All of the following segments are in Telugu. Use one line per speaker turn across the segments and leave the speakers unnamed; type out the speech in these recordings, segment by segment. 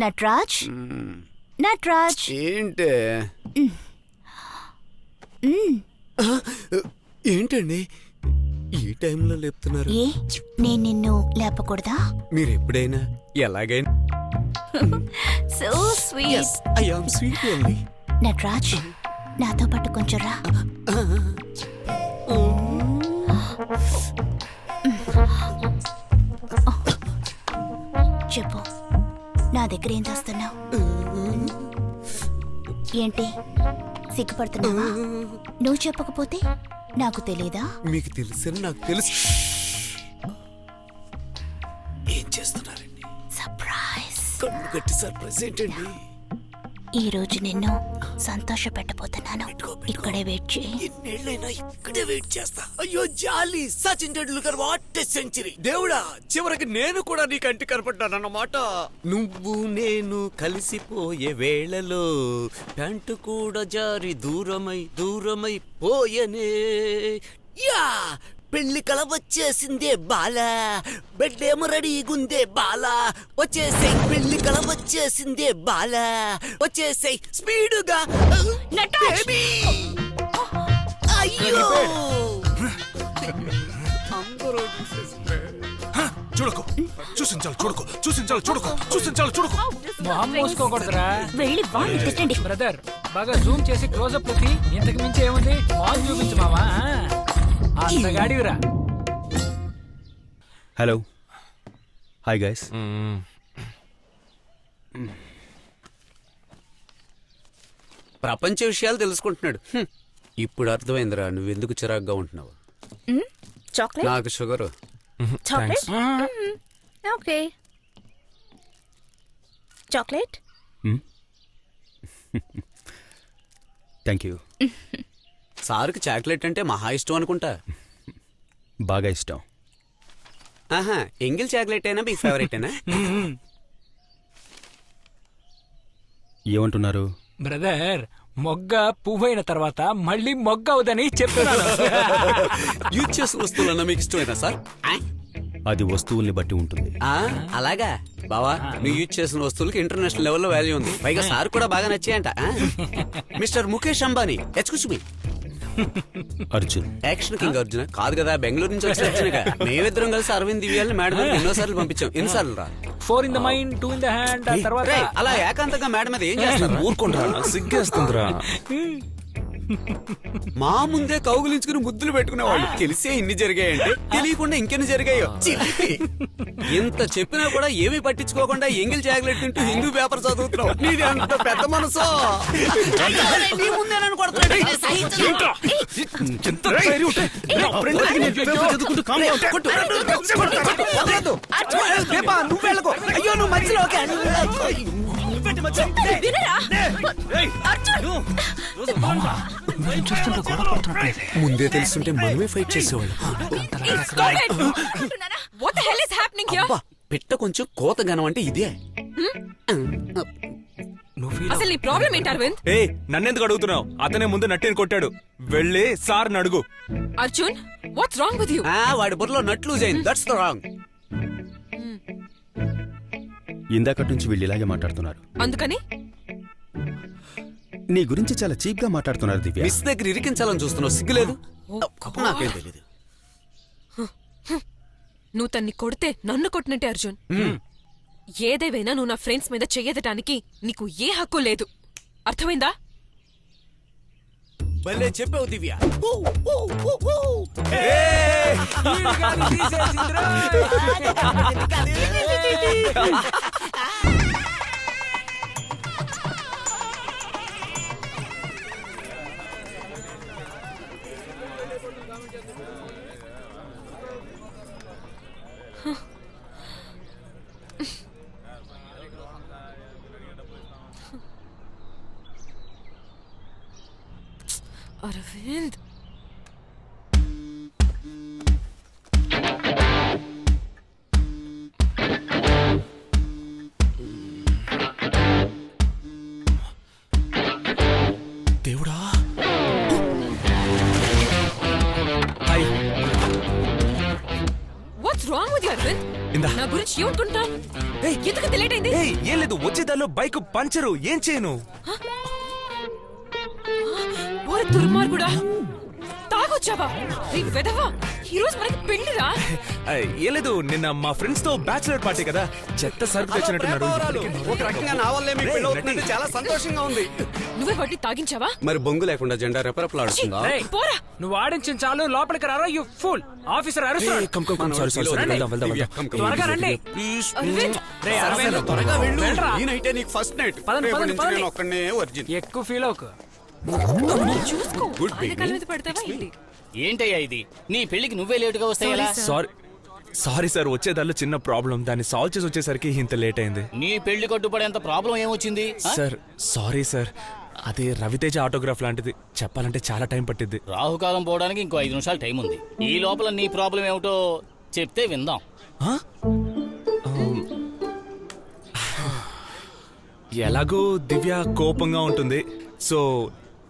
నట్రాజ్, నట్రాజ్,
ఏంటి ఏంటండి ఈ టైంలో లేపుతున్నారు?
ఏ నేను నిన్ను లేపకూడదా?
మీరు ఎప్పుడైనా ఎలాగైనా
so sweet.
I am sweet only.
Natraj, నాతో పాటు కొంచెం రా. చెప్పు, నా దగ్గర ఏం చేస్తున్నావు? ఏంటి సిగ్గుపడుతున్నావా? నువ్వు చెప్పకపోతే నాకు తెలీదా?
మీకు తెలుసని నాకు తెలుసు. ఏం చేస్తున్నారండి?
సర్ప్రైజ్.
కన్ను కట్టి సర్ప్రైజ్ ఏంటండి?
ఈ రోజు నిన్ను సంతోష పెట్టబోతున్నాను. ఇక్కడే వెయిట్ చేయి.
ఎన్నేళ్ళైనా ఇక్కడే వెయిట్ చేస్తా. అయ్యో జాలి, Sachin Tendulkar what a century. దేవుడా, చివరికి నేను కూడా నీ కంటి కనపడ్డానన్నమాట. నువ్వు నేను కలిసిపోయే వేళలో ప్యాంటు కూడా జారి దూరమై దూరమై పోయనే. యా, పెళ్లి కల వచ్చేసిందే బాలా, బెడ్డేమో రెడీగుందే బాలా. వచ్చేసేయ్, పెళ్లి కల వచ్చేసిందే బాలా. వచ్చేసేయ్ స్పీడుగా బేబీ. అయ్యో అందరూ
చూడకు, చూసించాలి చూడకు, చూసించాలి చూడకు, చూసించాలి చూడకు.
మొహం మూసుకోకూడదురా.
వెళ్ళి వాడిని తిట్టండి.
బ్రదర్, బాగా జూమ్ చేసి క్లోజప్ లోకి ఇంతకు మించి ఏముంది? మొహం చూపించు మామా. అంతగాడివిరా.
Hello, hi guys.
ప్రపంచ విషయాలు తెలుసుకుంటున్నాడు. ఇప్పుడు అర్థమైందిరా నువ్వెందుకు చిరాగ్గా ఉంటున్నావు.
చాక్లెట్?
నాకు sugar.
Chocolate? Okay. Chocolate?
Thank you.
సార్కి చాక్లెట్ అంటే మహా ఇష్టం అనుకుంటా.
బాగా ఇష్టం.
ఆహా, ఎంగిల్ చాక్లెట్ అయినా మీ ఫేవరెట్ అయినా?
ఏమంటున్నారు?
బ్రదర్, మొగ్గ పువ్వైన తర్వాత మళ్ళీ మొగ్గ అవుదని చెప్తున్నాను.
యూజ్ చేసిన వస్తువులన్నా మీకు ఇష్టమేనా సార్?
అది వస్తువుల్ని బట్టి ఉంటుంది.
అలాగా బావా, నువ్వు యూజ్ చేసిన వస్తువులకి ఇంటర్నేషనల్ లెవెల్లో వాల్యూ ఉంది. పైగా సార్ కూడా బాగా నచ్చాయంట. Mister Mukesh Ambani, excuse me.
Arjun.
Action king Arjuna కాదు కదా, బెంగళూరు నుంచి వచ్చి అర్జునగా. మేమిద్దరం కలిసి అరవింద్ దివ్యాలని మేడం మీద ఎన్నోసార్లు పంపించాం. ఎన్నిసార్లు రా?
4 in the mind, 2 in the hand. తర్వాత
అలా ఏకాంతంగా మేడం మీద ఏం చేస్తారు?
ఊరుకుంటారా? సిగ్గేస్తుందిరా.
మా ముందే కౌగులించుకుని ముద్దులు పెట్టుకునేవాళ్ళు. తెలిసే ఇన్ని జరిగాయంటే తెలియకుండా ఇంకెన్ని జరిగాయో. ఇంత చెప్పినా కూడా ఏమీ పట్టించుకోకుండా ఎంగిల్ చాక్లెట్ తింటూ హిందూ పేపర్ చదువుతున్నావు. నీది అంత పెద్ద మనసు. నీ ముందే నన్ను కొడుతున్నాడు. నువ్వు వెళ్ళకు. అయ్యో నువ్వు మధ్యలో. ముందే తెలుసుంటే మనమే ఫైట్ చేసేవాళ్ళం. పెట్ట కొంచెం కోత గనం అంటే ఇదే.
అసలు నీ ప్రాబ్లం ఏంటి అరవింద్?
నన్నెందుకు అడుగుతున్నావు? అతనే ముందు నట్టిని కొట్టాడు. వెళ్ళి సార్ అడుగు.
Arjun, what's wrong with you?
వాడి బుర్రలో నట్ లూజ్ అయింది. That's the wrong.
ఇందాకటి నుంచి వీళ్ళు ఇలాగే మాట్లాడుతున్నారు.
అందుకని
నీ గురించి చాలా చీప్ గా మాట్లాడుతున్నారు దివ్య.
మిస్ దగ్గర ఇరికించాలని చూస్తున్నావు, సిగ్గులేదు? నాకేం తెలీదు.
నువ్వు తన్ని కొడితే నన్ను కొట్టినట్టే అర్జున్. ఏదేవైనా నువ్వు నా ఫ్రెండ్స్ మీద చెయ్యదటానికి నీకు ఏ హక్కు లేదు. అర్థమైందా?
భలే చెప్పావు దివ్య.
అరవింద్, నా గురించి ఏమనుకుంటా ఎందుకు లేట్ అయింది?
ఏయ్, ఏం లేదు, వచ్చేదారిలో బైక్ పంచరు, ఏం చేయను?
ఓరి దుర్మార్గుడా, తాగొచ్చావా? ఈ వెధవా, ఈ రోజు మనకి పెళ్లిరా?
ఏం లేదు, నిన్న మా ఫ్రెండ్స్ తో బ్యాచులర్ పార్టీ కదా, చెత్త సరుకు తెచ్చినట్టున్నారు.
ఒక రకంగా నా వల్లే మీకు పెళ్లి అవుతుందంటే చాలా సంతోషంగా ఉంది.
నువ్వే వాటిని తాగించావా?
మరి బొంగు లేకుండా జెండా రెపరెపలాడుతుందా?
రేయ్,
పోరా.
నువ్వు ఆడించిన చాలు, లోపలికి రారా యు ఫుల్. Officer arrest. త్వరగా రండి.
అరవింద్,
రేయ్, అరవింద్,
త్వరగా వెళ్ళు.
వెళ్ళరా.
ఈ నైటే నీకు ఫస్ట్ నైట్.
పదండి,
రేపటి
పదండి,
నుంచి
పదండి.
నేను ఒక్కడినే వర్జిన్.
ఎక్కువ ఫీల్ అవుకు.
చూసుకో.
Good
ఆయన
baby.
కళ్ళ మీద పడతావా ఏంటి?
ఏంటయ్యా ఇది? నీ పెళ్లికి నువ్వే లేటుగా వస్తే ఎలా?
సారీ సార్, వచ్చేదారిలో చిన్న ప్రాబ్లం, దాన్ని సాల్వ్ చేసి వచ్చేసరికి ఇంత లేట్ అయింది.
నీ పెళ్లి కట్టుబడేంత ప్రాబ్లం ఏమొచ్చింది? ఆ?
సార్ సారీ సార్, అదే రవితేజ ఆటోగ్రాఫ్ లాంటిది, చెప్పాలంటే చాలా టైం పట్టింది.
రాహుకాలం పోవడానికి ఇంకో 5 నిమిషాలు టైం ఉంది. ఈ లోపల నీ ప్రాబ్లం ఏమిటో చెప్తే విందాం.
ఆ? ఎలాగో దివ్య కోపంగా ఉంటుంది, సో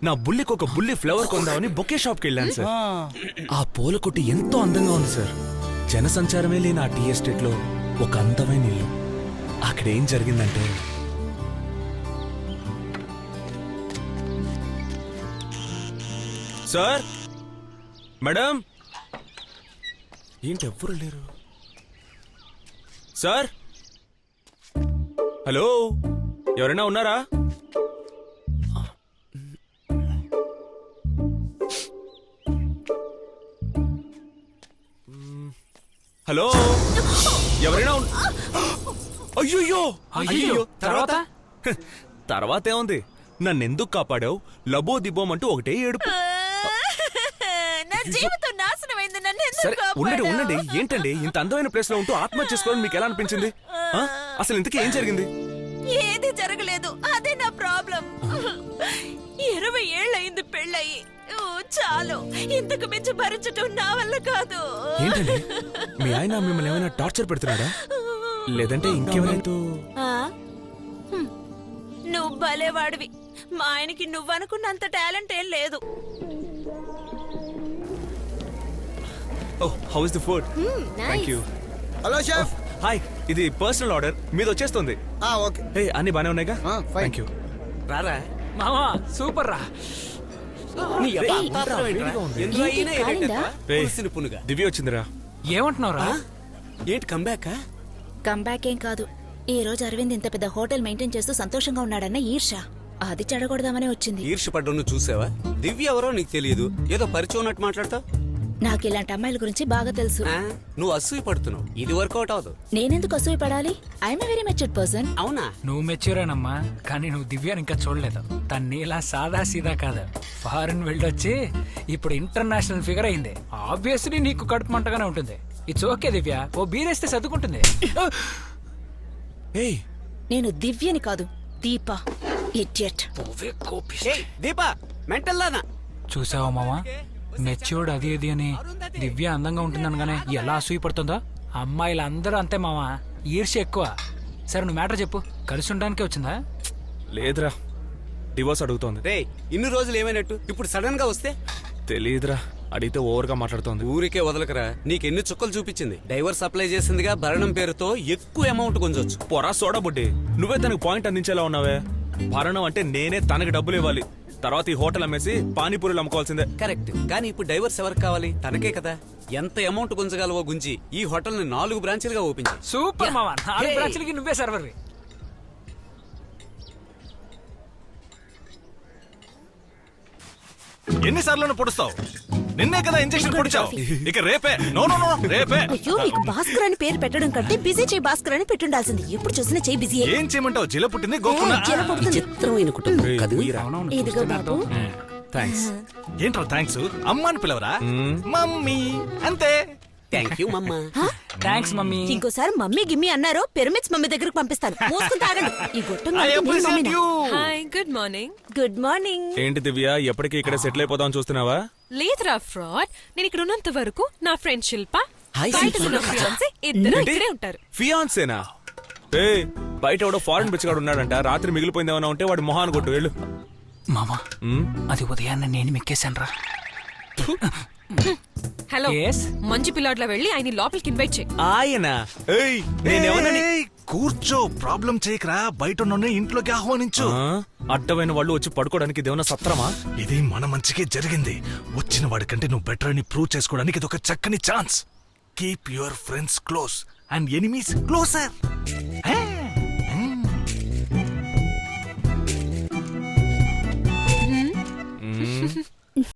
నా బుల్లికి ఒక బుల్లి ఫ్లవర్ కొందామని బొకే షాప్కి వెళ్ళాను సార్. ఆ పూల కొట్టు ఎంతో అందంగా ఉంది సార్. జనసంచారమే లేని ఆ టీ ఎస్టేట్ లో ఒక అందమైన ఇల్లు. అక్కడ ఏం జరిగిందంటే, సార్, మేడం, ఏంటి ఎవ్వరు లేరు? సార్, హలో, ఎవరైనా ఉన్నారా? హలో, ఎవరైనా అయ్యో
అయ్యో, తర్వాత?
తర్వాత ఏముంది, నన్నెందుకు కాపాడావు, లబో దిబోమంటూ ఒకటే ఏడుపు.
నా జీవితం నాశనమైంది. నన్ను
సరే ఉండండి ఉండండి, ఏంటండి ఇంత అందమైన ప్లేస్ లో ఉంటూ ఆత్మహత్య చేసుకోవాలని మీకు ఎలా అనిపించింది? ఆ? అసలు ఇంతకీ ఏం జరిగింది?
ఏది జరగలేదు, అదే నా ప్రాబ్లం. 20 ఏళ్ళయింది పెళ్ళయి. చాలు, ఇంతకు మించి భరించటం నా వల్ల కాదు.
ఏంటండి, మీ ఆయన మిమ్మల్ని ఏమైనా టార్చర్ పెడుతున్నాడా, లేదంటే ఇంకెవరైతే?
ఆ? నువ్వు భలేవాడివి. మా ఆయనకి నువ్వనుకున్నంత టాలెంట్ ఏం లేదు.
Oh, how is the food? Thank you.
Hello chef.
Hi, ఇది పర్సనల్ ఆర్డర్, మీద వచ్చేస్తుంది.
ఓకే.
హే, అన్ని బానే ఉన్నాయిగా? Thank you.
రారా.
మామా సూపర్ రా.
నీ అబ్బా అంతాత్రం ఏంట్రా? ఎందులో అయినా ఏంటంటే
రేయ్,
పులుసుని పునుగా.
దివ్య వచ్చిందిరా.
ఏమంటున్నావురా?
ఏంటి కంబ్యాక్?
కంబ్యాక్ ఏం కాదు. ఈ రోజు అరవింద్ ఇంత పెద్ద హోటల్ మెయింటైన్ చేస్తూ సంతోషంగా ఉన్నాడన్న ఈర్ష, అది చెడగొడదామనే వచ్చింది.
ఈర్ష్యపడ్డం నువ్వు చూసావా? దివ్య ఎవరో నీకు తెలియదు, ఏదో పరిచయం ఉన్నట్టు మాట్లాడతావు.
నాకు ఇలాంటి అమ్మాయిల గురించి బాగా తెలుసు.
నువ్వు అసూయ పడుతున్నావు, ఇది వర్కౌట్ అవదు.
నేనెందుకు అసూయ పడాలి? I'm very matured person.
అవునా?
నువ్వు మెచ్యూరేనమ్మా, కానీ నువ్వు దివ్యాని ఇంకా చూడలేదు. తన్ని ఇలా సాదా సీదా కాదు, ఫారెన్ వెళ్ళొచ్చి ఇప్పుడు ఇంటర్నేషనల్ ఫిగర్ అయింది. ఆబ్వియస్లీ నీకు కడుపు మంటగానే ఉంటుంది. ఇట్స్ ఓకే దివ్య, ఓ బీరేస్తే సర్దుకుంటుంది.
ఏయ్,
నేను దివ్యని కాదు, దీప. ఇడియట్.
దీపా మెంటల్ లానా?
చూసావా మామా, మెచ్యూర్డ్ అది ఇది అని దివ్య అందంగా ఉంటుందనగానే ఎలా అసూయపడుతుందో. అమ్మాయిలందరూ అంతే మామా, ఈర్ష్య ఎక్కువ. సరే నువ్వు మ్యాటర్ చెప్పు, కలిసి ఉండడానికే వచ్చిందా?
లేదురా, డివోర్స్ అడుగుతోంది.
రే, ఇన్ని రోజులు ఏమైనట్టు ఇప్పుడు సడన్ గా వస్తే?
తెలియదురా, అడిగితే ఓవర్ గా మాట్లాడుతోంది.
ఊరికే వదలకరా, నీకెన్ని చుక్కలు చూపించింది. డైవర్స్ అప్లై చేసిందిగా, భరణం పేరుతో ఎక్కువ అమౌంట్ గుంజొచ్చు.
పొరా సోడా బుడ్డి, నువ్వే తనకు పాయింట్ అందించేలా ఉన్నావే. భరణం అంటే నేనే తనకి డబ్బులు ఇవ్వాలి, తర్వాత ఈ హోటల్ అమ్మేసి పానీపూరీలు అమ్ముకోవాల్సిందే.
కరెక్ట్, కానీ ఇప్పుడు డైవర్స్ ఎవరికి కావాలి? తనకే కదా. ఎంత అమౌంట్ గుంజగలవో గుంజి ఈ హోటల్ ని 4 బ్రాంచీలుగా ఓపెన్ చేయి.
సూపర్ మామా, 4
Hey.
బ్రాంచ్లకి నువ్వే సర్వర్వి.
ఎన్నిసార్లు పొడుస్తావు? నిన్నే కదా ఇంజెక్షన్ పొడిచావు, ఇక రేపే. నో నో నో, రేపే.
అయ్యో, నీకు భాస్కర్ అని పేరు పెట్టడం కంటే బిజీ చేయి భాస్కర్ అని పెట్టుండాల్సింది. ఎప్పుడు చూసినా చేయి బిజీ.
ఏం చేయమంటావు? జిల పుట్టింది గోకున్నా.
చిత్రమైన కుటుంబం కదా.
అవునవును,
ఇదిగో
చూస్తూనే
బాబు.
అర్థం.
థ్యాంక్స్.
ఏంట్రా థ్యాంక్స్? అమ్మాని పిలవరా? మమ్మీ అంతే.
థ్యాంక్ యూ మమ్మా.
Thanks mummy.
ఇంకోసారి మమ్మీ గిమ్మి అన్నారో పిరమిడ్స్ మమ్మీ దగ్గరకు పంపిస్తాను. మూసుకుని తాగండి. ఈ గొట్టం
I appreciate you.
Hi, good morning.
Good morning.
ఏంటి దివ్య, ఎప్పటికీ ఇక్కడ సెటిల్ అయిపోదాం చూస్తున్నావా?
లేదురా ఫ్రాడ్, నేను ఇక్కడ ఉన్నంత వరకు నా ఫ్రెండ్ శిల్ప,
Hi,
బయట
శిల్ప.
ఉన్న fiancé ఇద్దరు ఇక్కడే ఉంటారు.
ఫియాన్సేనా? ఏ, బయట ఎవడో ఫారెన్ బిచ్చగాడు ఉన్నాడంట, రాత్రి మిగిలిపోయింది ఏమైనా ఉంటే వాడి మొహాన్ని కొట్టు వెళ్ళు.
మామా, అది ఉదయాన్నే నేను మెక్కేశాను రా.
Hello
Yes?
మంచి పిల్లాడ్లా వెళ్ళి ఆయన లోపలికి ఇన్వైట్ చేయి
ఆయన ఏయ్ నేనేమన్నా
ఏయ్, కూర్చో ప్రాబ్లం చేయకరా బయట ఉన్న ఇంట్లోకి ఆహ్వానించు
అడ్డమైన వాళ్ళు వచ్చి పడుకోవడానికి ఇదేమన్నా సత్రమా?
ఇది మన మంచికే జరిగింది. వచ్చిన వాడికంటే నువ్వు బెటర్ అని ప్రూవ్ చేసుకోవడానికి ఇది ఒక చక్కని chance. Keep your friends close and enemies closure.